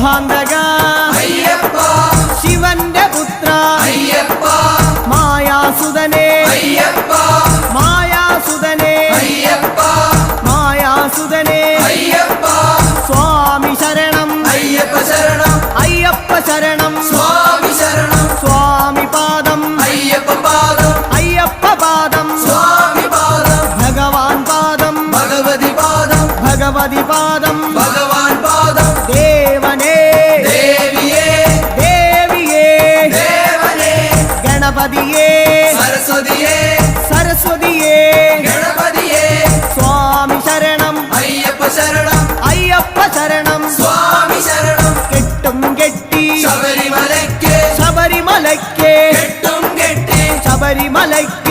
മോഹാന്തക അയ്യപ്പ ശിവന്റെ പുത്ര അയ്യപ്പ മായാസുതനേ അയ്യപ്പ മായാസുതനേ അയ്യപ്പ മായാസുതനേ അയ്യപ്പ സ്വാമി ശരണം അയ്യപ്പ ശരണം അയ്യപ്പ ശരണം സ്വാമി ശരണം സ്വാമി പാദം അയ്യപ്പ പാദം അയ്യപ്പ പാദം സ്വാമി പാദം ഭഗവാൻ പാദം ഭഗവതി പാദം ഭഗവതി പാദം ഭഗവാൻ പാദം ദേവനേ ദേവിയേ ദേവിയേ ദേവനേ ഗണപതിയേ സരസ്വതിയേ സരസ്വതിയേ ഗണപതിയേ സ്വാമി ശരണം അയ്യപ്പ ശരണം അയ്യപ്പ ശരണം സ്വാമി ശരണം കെട്ടും കെട്ടി ശബരിമലയ്ക്ക് ശബരിമലയ്ക്ക് കെട്ടും കെട്ടി ശബരിമലയ്ക്ക്